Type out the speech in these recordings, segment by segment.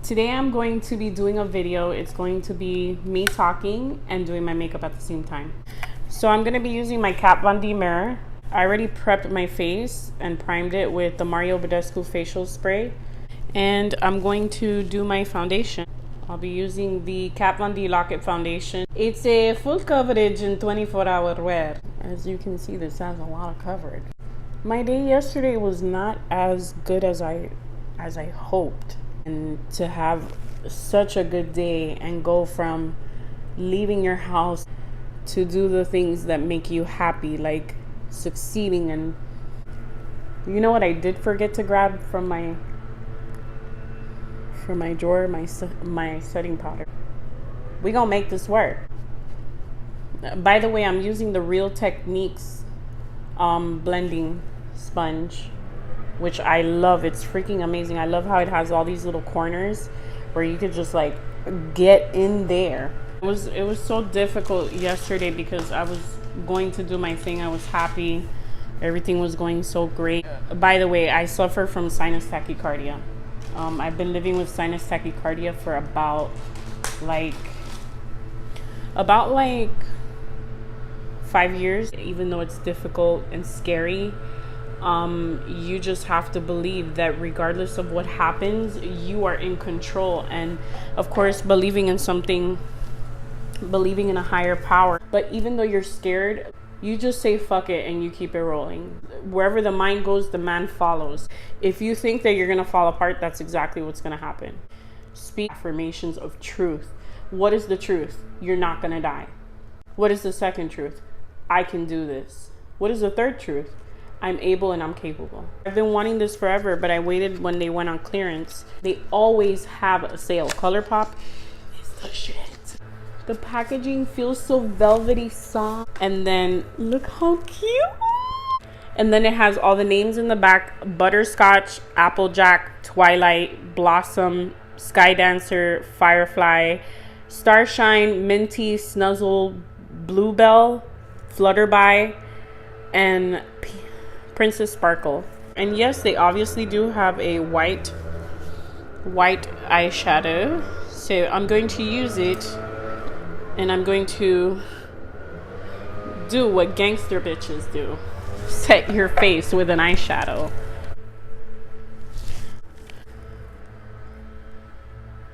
Today I'm going to be doing a video. It's going to be me talking and doing my makeup at the same time. So I'm going to be using my Kat Von D mirror. I already prepped my face and primed it with the Badescu facial spray. And I'm going to do my foundation. I'll be using the Kat Von D Lock-It foundation. It's a full coverage in 24-hour wear. As you can see, this has a lot of coverage. My day yesterday was not as good as I hoped. And to have such a good day and go from leaving your house to do the things that make you happy, like succeeding. And you know what I did forget to grab from my drawer? My setting powder. We gonna make this work. By the way, I'm using the Real Techniques blending sponge, which I love. It's freaking amazing. I love how it has all these little corners where you could just like get in there. It was so difficult yesterday because I was going to do my thing. I was happy. Everything was going so great. By the way, I suffer from sinus tachycardia. I've been living with sinus tachycardia for about like 5 years. Even though it's difficult and scary, you just have to believe that regardless of what happens, you are in control. And of course, believing in something, believing in a higher power. But even though you're scared, you just say fuck it and you keep it rolling. Wherever the mind goes, the man follows. If you think that you're gonna fall apart, that's exactly what's gonna happen. Speak affirmations of truth. What is the truth? You're not gonna die. What is the second truth? I can do this. What is the third truth? I'm able and I'm capable. I've been wanting this forever, but I waited when they went on clearance. They always have a sale. Colourpop is the shit. The packaging feels so velvety soft. And then look how cute. And then it has all the names in the back: Butterscotch, Applejack, Twilight, Blossom, Sky Dancer, Firefly, Starshine, Minty, Snuzzle, Bluebell, Flutterby, and Princess Sparkle. And yes, they obviously do have a white eyeshadow. So I'm going to use it, and I'm going to do what gangster bitches do. Set your face with an eyeshadow.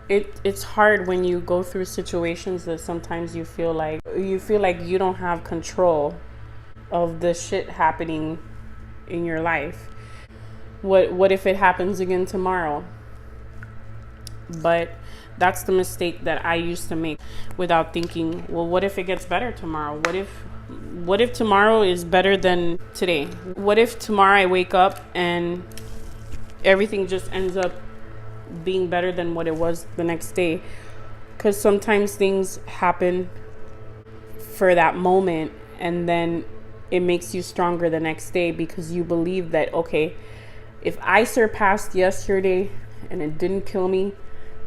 It's hard when you go through situations that sometimes you feel like you don't have control of the shit happening in your life. What if it happens again tomorrow? But that's the mistake that I used to make, without thinking, well, what if it gets better tomorrow? What if tomorrow is better than today? What if tomorrow I wake up and everything just ends up being better than what it was the next day? Because sometimes things happen for that moment, and then it makes you stronger the next day because you believe that, okay, if I surpassed yesterday and it didn't kill me,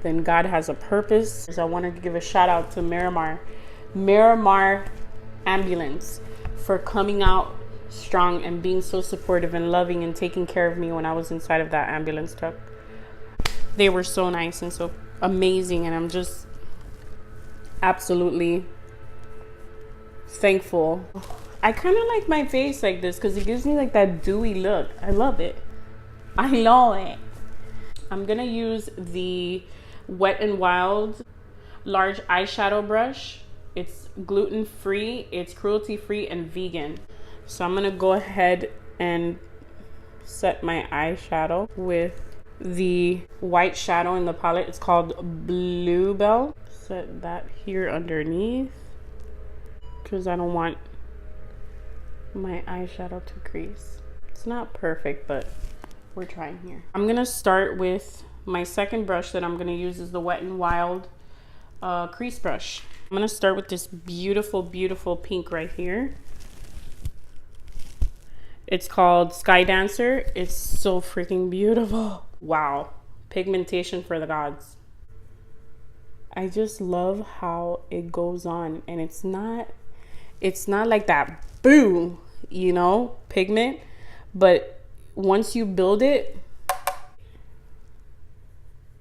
then God has a purpose. I wanted to give a shout out to Miramar Ambulance for coming out strong and being so supportive and loving and taking care of me when I was inside of that ambulance truck. They were so nice and so amazing, and I'm just absolutely thankful. I kind of like my face like this because it gives me like that dewy look. I love it. I love it. I'm gonna use the WetnWild large eyeshadow brush. It's gluten-free, it's cruelty-free, and vegan. So I'm gonna go ahead and set my eyeshadow with the white shadow in the palette. It's called Bluebell. Set that here underneath because I don't want my eyeshadow to crease. It's not perfect, but we're trying here. I'm gonna start with my second brush that I'm gonna use is the WetnWild crease brush. I'm gonna start with this beautiful, beautiful pink right here. It's called Sky Dancer. It's so freaking beautiful. Wow, pigmentation for the gods. I just love how it goes on, and it's not like that boo, you know, pigment, but once you build it,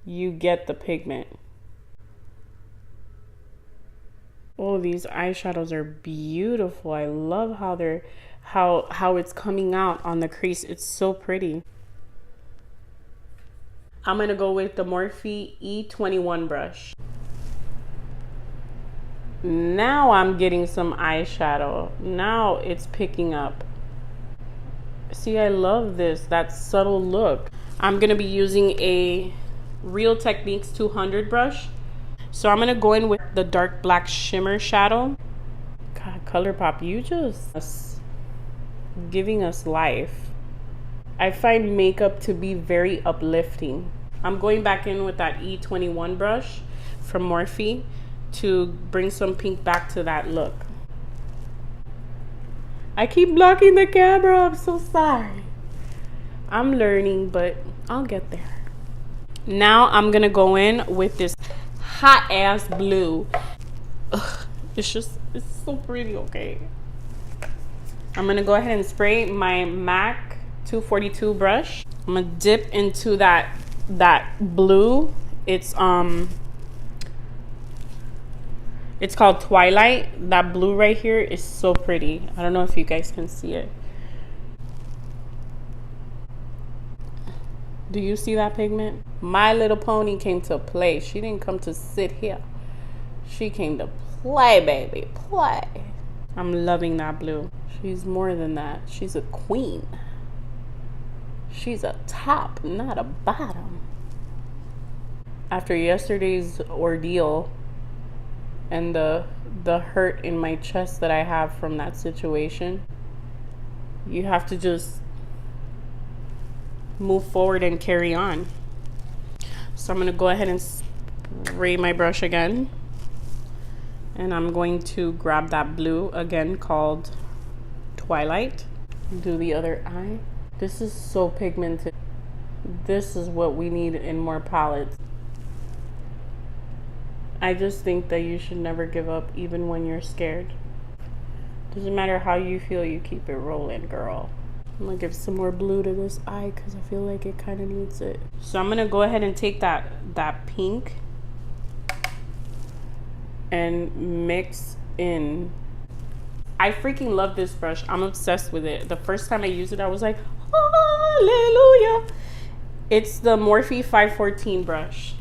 you get the pigment. Oh, these eyeshadows are beautiful. I love how they're how it's coming out on the crease. It's so pretty. I'm gonna go with the Morphe E21 brush. Now I'm getting some eyeshadow. Now it's picking up. See, I love this, that subtle look. I'm gonna be using a Real Techniques 200 brush. So I'm gonna go in with the dark black shimmer shadow. God, Colourpop, you just giving us life. I find makeup to be very uplifting. I'm going back in with that E21 brush from Morphe to bring some pink back to that look. I keep blocking the camera, I'm so sorry. I'm learning, but I'll get there. Now I'm gonna go in with this hot ass blue. Ugh, it's so pretty, okay? I'm gonna go ahead and spray my MAC 242 brush. I'm gonna dip into that blue. It's called Twilight. That blue right here is so pretty. I don't know if you guys can see it. Do you see that pigment? My Little Pony came to play. She didn't come to sit here. She came to play, baby, play. I'm loving that blue. She's more than that. She's a queen. She's a top, not a bottom. After yesterday's ordeal and the hurt in my chest that I have from that situation, you have to just move forward and carry on. So I'm gonna go ahead and spray my brush again, and I'm going to grab that blue again called Twilight. Do the other eye. This is so pigmented. This is what we need in more palettes. I just think that you should never give up, even when you're scared. Doesn't matter how you feel, you keep it rolling, girl. I'm gonna give some more blue to this eye because I feel like it kind of needs it. So I'm gonna go ahead and take that pink and mix in. I freaking love this brush. I'm obsessed with it. The first time I used it, I was like, hallelujah. It's the Morphe 514 brush.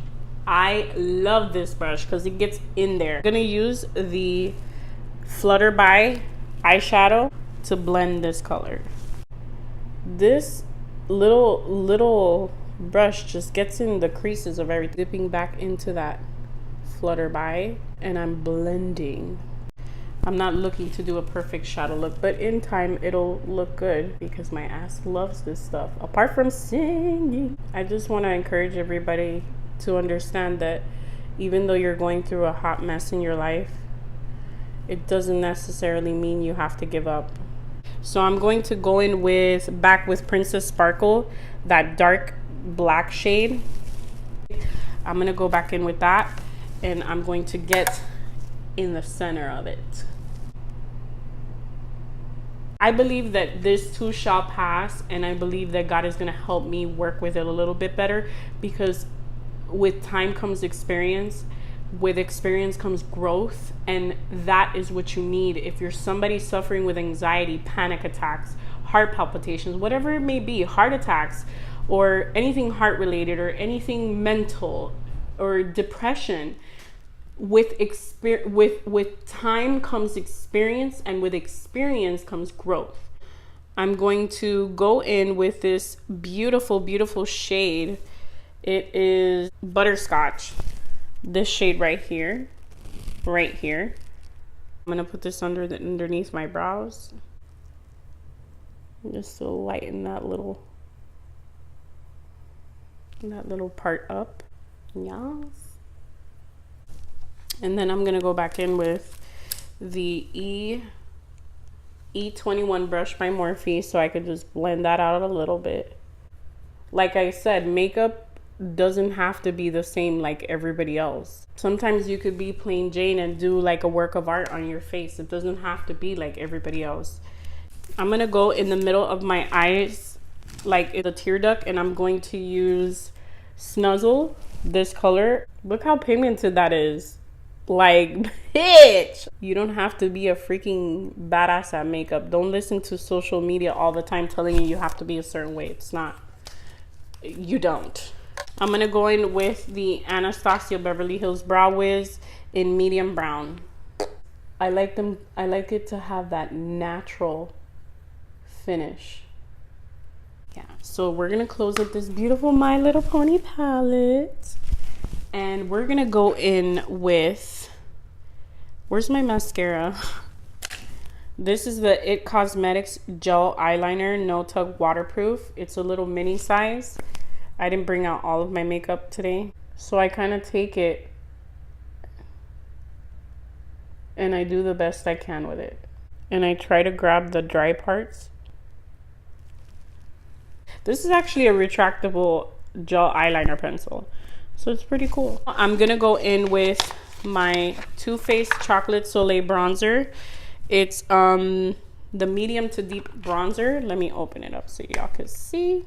I love this brush because it gets in there. I'm gonna use the Flutter by eyeshadow to blend this color. This little brush just gets in the creases of everything. Dipping back into that Flutter by, and I'm blending. I'm not looking to do a perfect shadow look, but in time it'll look good because my ass loves this stuff. Apart from singing, I just want to encourage everybody to understand that even though you're going through a hot mess in your life, it doesn't necessarily mean you have to give up. So I'm going to go in back with Princess Sparkle, that dark black shade. I'm going to go back in with that, and I'm going to get in the center of it. I believe that this too shall pass, and I believe that God is going to help me work with it a little bit better, because with time comes experience. With experience comes growth, and that is what you need. If you're somebody suffering with anxiety, panic attacks, heart palpitations, whatever it may be, heart attacks, or anything heart related, or anything mental, or depression, with time comes experience, and with experience comes growth. I'm going to go in with this beautiful, beautiful shade. It is Butterscotch. This shade right here. I'm gonna put this underneath my brows, just to lighten that little part up. Yes. And then I'm gonna go back in with the E21 brush by Morphe, so I could just blend that out a little bit. Like I said, makeup doesn't have to be the same like everybody else. Sometimes you could be plain Jane and do like a work of art on your face. It doesn't have to be like everybody else. I'm gonna go in the middle of my eyes, like the tear duct, and I'm going to use Snuzzle this color. Look how pigmented that is. Like, bitch, you don't have to be a freaking badass at makeup. Don't listen to social media all the time telling you have to be a certain way. It's not. You don't. I'm gonna go in with the Anastasia Beverly Hills Brow Wiz in medium brown. I like it to have that natural finish. Yeah, so we're gonna close with this beautiful My Little Pony palette, and we're gonna go in with, where's my mascara? This is the It Cosmetics Gel Eyeliner, No Tug Waterproof. It's a little mini size. I didn't bring out all of my makeup today, so I kind of take it and I do the best I can with it. And I try to grab the dry parts. This is actually a retractable gel eyeliner pencil, so it's pretty cool. I'm gonna go in with my Too Faced Chocolate Soleil bronzer. It's the medium to deep bronzer. Let me open it up so y'all can see.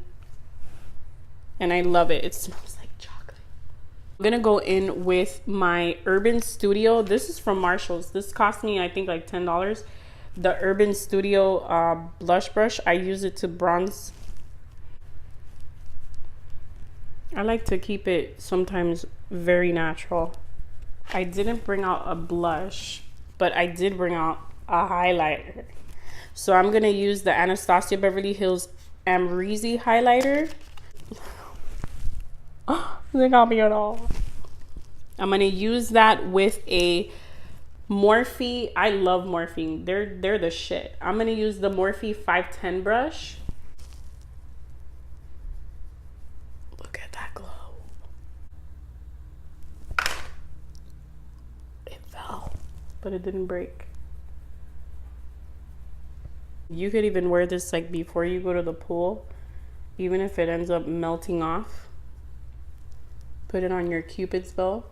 And I love it. It smells like chocolate. I'm gonna go in with my Urban Studio. This is from Marshall's. This cost me, I think, like $10. The Urban Studio blush brush. I use it to bronze. I like to keep it sometimes very natural. I didn't bring out a blush, but I did bring out a highlighter. So I'm gonna use the Anastasia Beverly Hills Amrezy highlighter. They got me at all. I'm gonna use that with a Morphe. I love Morphe. They're the shit. I'm gonna use the Morphe 510 brush. Look at that glow. It fell, but it didn't break. You could even wear this like before you go to the pool, even if it ends up melting off. Put it on your Cupid's bow,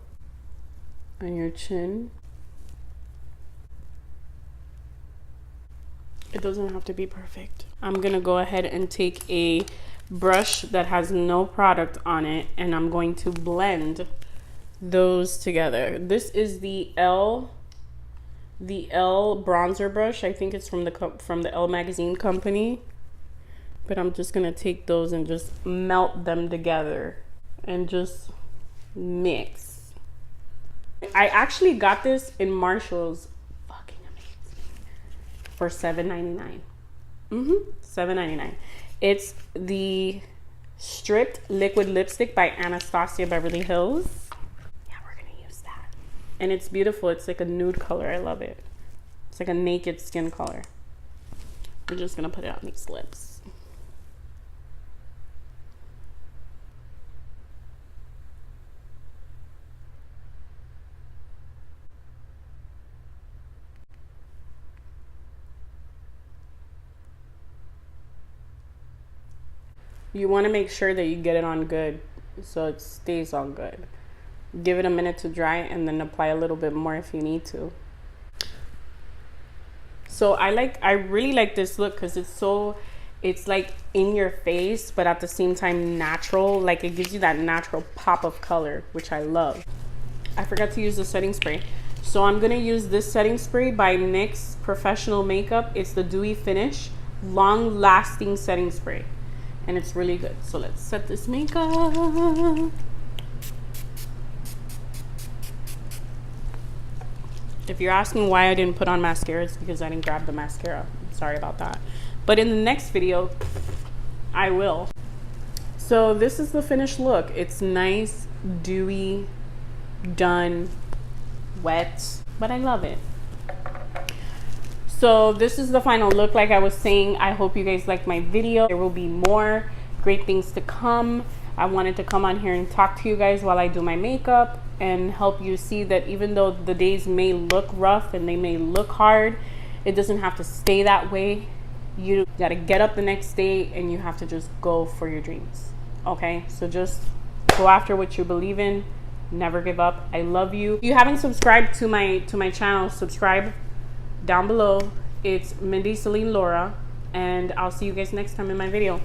on your chin. It doesn't have to be perfect. I'm gonna go ahead and take a brush that has no product on it, and I'm going to blend those together. This is the L bronzer brush. I think it's from the Elle magazine company. But I'm just gonna take those and just melt them together and just mix. I actually got this in Marshall's, fucking amazing, for $7.99. $7.99. It's the Stripped Liquid Lipstick by Anastasia Beverly Hills. Yeah, we're gonna use that. And it's beautiful. It's like a nude color. I love it. It's like a naked skin color. We're just gonna put it on these lips. You want to make sure that you get it on good so it stays on good. Give it a minute to dry and then apply a little bit more if you need to. So I really like this look because it's like in your face, but at the same time natural. Like it gives you that natural pop of color, which I love. I forgot to use the setting spray. So I'm gonna use this setting spray by NYX Professional Makeup. It's the Dewy Finish Long Lasting Setting Spray. And it's really good. So let's set this makeup. If you're asking why I didn't put on mascara, it's because I didn't grab the mascara. Sorry about that. But in the next video, I will. So this is the finished look. It's nice, dewy, done, wet, but I love it. So this is the final look. Like I was saying, I hope you guys liked my video. There will be more great things to come. I wanted to come on here and talk to you guys while I do my makeup and help you see that even though the days may look rough and they may look hard, it doesn't have to stay that way. You gotta get up the next day and you have to just go for your dreams. Okay, so just go after what you believe in. Never give up. I love you. If you haven't subscribed to my channel, subscribe down below. It's Mindy Celine Laura, and I'll see you guys next time in my video.